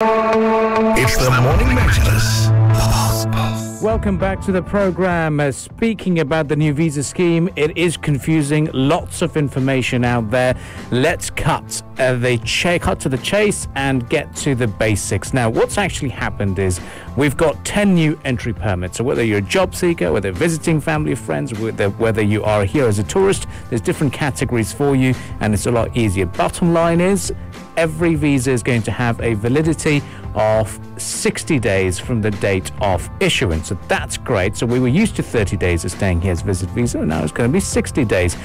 It's the Morning Majlis. Welcome back to the program. Speaking about the new visa scheme, it is confusing. Lots of information out there. Let's cut to the chase and get to the basics. Now, what's actually happened is we've got 10 new entry permits. So whether you're a job seeker, whether visiting family or friends, whether you are here as a tourist, there's different categories for you, and it's a lot easier. Bottom line is, every visa is going to have a validity of 60 days from the date of issuance. So that's great. So we were used to 30 days of staying here as visit visa, and now it's going to be 60 days.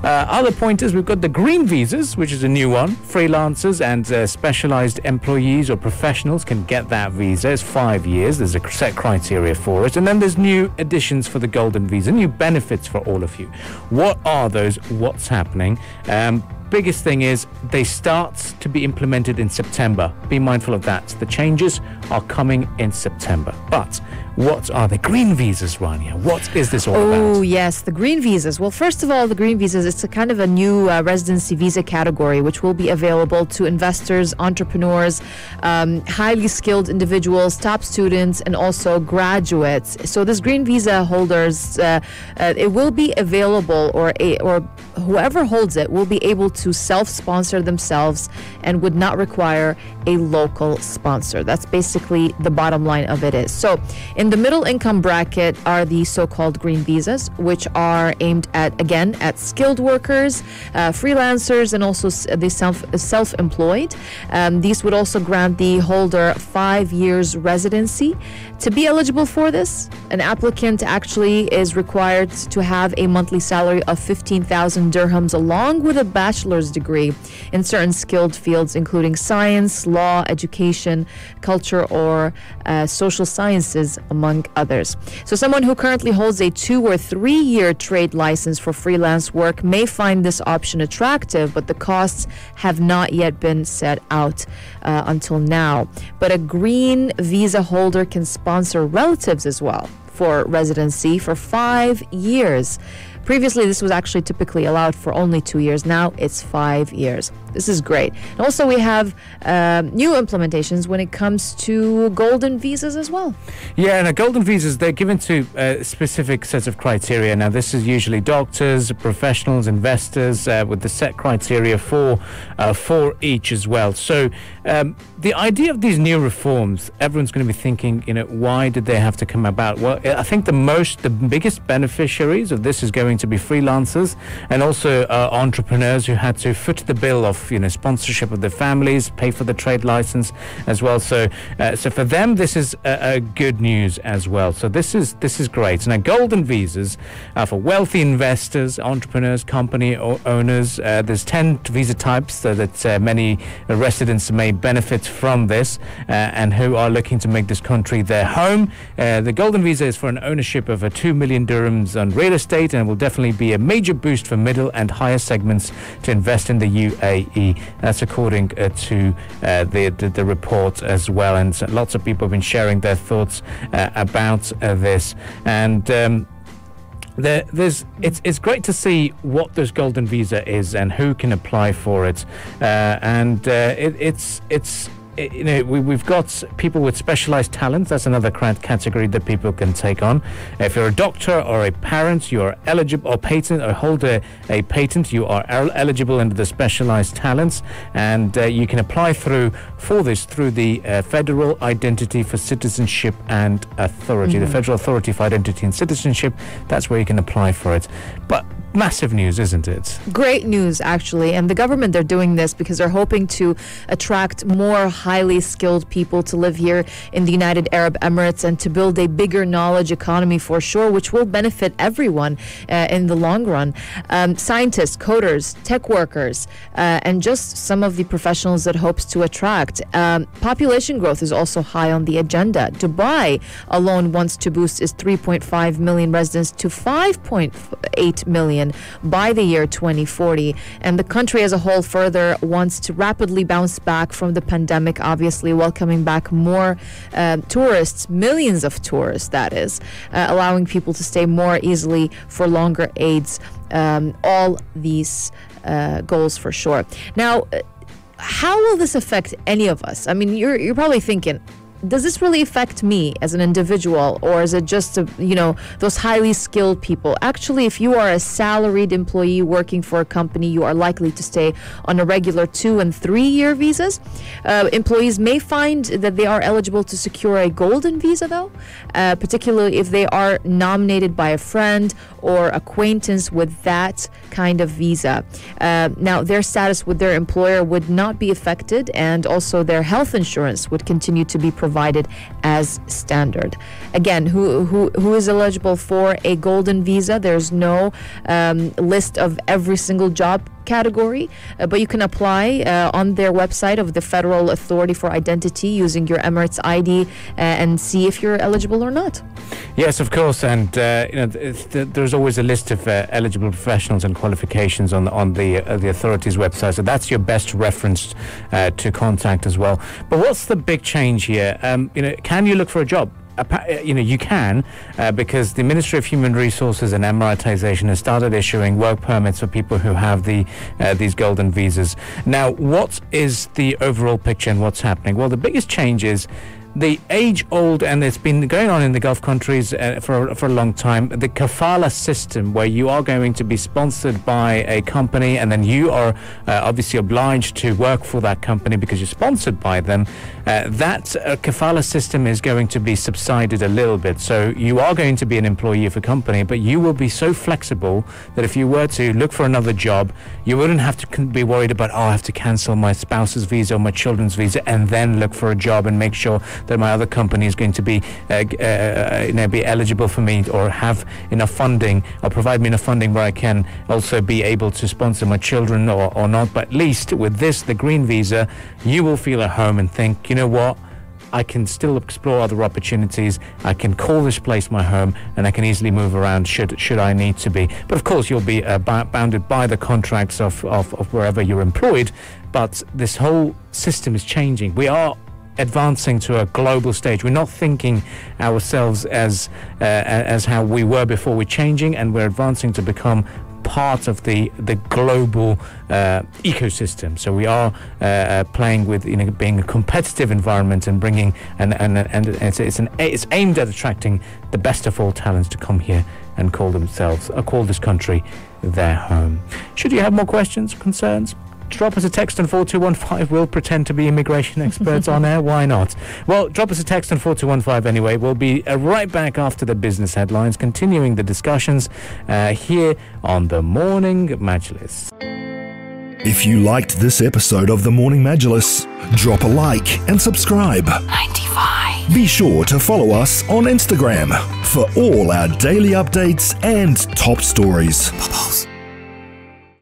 Other pointers, we've got the green visas, which is a new one. Freelancers and specialized employees or professionals can get that visa. It's 5 years. There's a set criteria for it. And then there's new additions for the golden visa, new benefits for all of you. What are those? What's happening? Biggest thing is they start to be implemented in September. Be mindful of that. The changes are coming in September. But what are the green visas, Rania? What is this all about? Oh, yes, the green visas. Well, first of all, the green visas, it's a kind of a new residency visa category, which will be available to investors, entrepreneurs, highly skilled individuals, top students, and also graduates. So this green visa holders, it will be available, or whoever holds it will be able to self-sponsor themselves and would not require a local sponsor. That's basically the bottom line of it is. So in the middle income bracket are the so-called green visas, which are aimed at skilled workers, freelancers, and also the self-employed. These would also grant the holder 5 years residency. To be eligible for this, an applicant actually is required to have a monthly salary of 15,000 dirhams along with a bachelor's degree in certain skilled fields, including science, law, education, culture, or social sciences, among others. So someone who currently holds a 2 or 3 year trade license for freelance work may find this option attractive, but the costs have not yet been set out until now. But a green visa holder can sponsor relatives as well for residency for 5 years. Previously, this was actually typically allowed for only 2 years. Now it's 5 years. This is great. And also, we have new implementations when it comes to golden visas as well. Yeah, and golden visas, they're given to specific sets of criteria. Now, this is usually doctors, professionals, investors, with the set criteria for each as well. So the idea of these new reforms, everyone's going to be thinking, why did they have to come about? Well, I think the biggest beneficiaries of this is going to be freelancers and also entrepreneurs who had to foot the bill of sponsorship of their families, pay for the trade license as well. So for them, this is good news as well. So this is great. Now, golden visas are for wealthy investors, entrepreneurs, company owners. There's 10 visa types so that many residents may benefit from this and who are looking to make this country their home. The golden visa is for an ownership of 2 million dirhams on real estate, and will definitely be a major boost for middle and higher segments to invest in the UAE. That's according to the report as well, and lots of people have been sharing their thoughts about this. And it's great to see what this golden visa is and who can apply for it. We've got people with specialized talents. That's another category that people can take on. If you're a doctor or a parent, you are eligible, or hold a patent, you are eligible under the specialized talents, and you can apply through the Federal Identity for Citizenship and Authority, the Federal Authority for Identity and Citizenship. That's where you can apply for it. But massive news, isn't it? Great news, actually. And the government, they're doing this because they're hoping to attract more highly skilled people to live here in the United Arab Emirates and to build a bigger knowledge economy for sure, which will benefit everyone in the long run. Scientists, coders, tech workers, and just some of the professionals that hopes to attract. Population growth is also high on the agenda. Dubai alone wants to boost its 3.5 million residents to 5.8 million by the year 2040. And the country as a whole further wants to rapidly bounce back from the pandemic, obviously welcoming back more tourists, millions of tourists, that is, allowing people to stay more easily for longer aids. All these goals for sure. Now, how will this affect any of us? I mean, you're probably thinking, does this really affect me as an individual, or is it just those highly skilled people? Actually, if you are a salaried employee working for a company, you are likely to stay on a regular 2- and 3-year visas. Employees may find that they are eligible to secure a golden visa, though, particularly if they are nominated by a friend or acquaintance with that kind of visa. Now, their status with their employer would not be affected, and also their health insurance would continue to be provided as standard. Again, who is eligible for a golden visa? There's no list of every single job category, but you can apply on their website of the Federal Authority for Identity using your Emirates ID and see if you're eligible or not. Yes, of course, and there's always a list of eligible professionals and qualifications on the authority's website, so that's your best reference to contact as well. But what's the big change here? Can you look for a job? You can, because the Ministry of Human Resources and Emiratization has started issuing work permits for people who have these golden visas. Now, what is the overall picture and what's happening? Well, the biggest change is the age-old, and it's been going on in the Gulf countries for a long time, the kafala system, where you are going to be sponsored by a company, and then you are obviously obliged to work for that company because you're sponsored by them. That kafala system is going to be subsided a little bit. So you are going to be an employee of a company, but you will be so flexible that if you were to look for another job, you wouldn't have to be worried about, I have to cancel my spouse's visa or my children's visa and then look for a job and make sure that my other company is going to be be eligible for me or have enough funding or provide me enough funding where I can also be able to sponsor my children or not. But at least with this, the green visa, you will feel at home and think, you know what, I can still explore other opportunities. I can call this place my home, and I can easily move around should I need to be. But of course, you'll be bounded by the contracts of wherever you're employed. But this whole system is changing. We are advancing to a global stage. We're not thinking ourselves as how we were before. We're changing, and we're advancing to become part of the global ecosystem. So we are playing with being a competitive environment and bringing and it's aimed at attracting the best of all talents to come here and call this country their home. Should you have more questions, concerns, drop us a text on 4215. We'll pretend to be immigration experts on air. Why not? Well, drop us a text on 4215 anyway. We'll be right back after the business headlines, continuing the discussions here on the Morning Majlis. If you liked this episode of the Morning Majlis, drop a like and subscribe. 95. Be sure to follow us on Instagram for all our daily updates and top stories. Bubbles.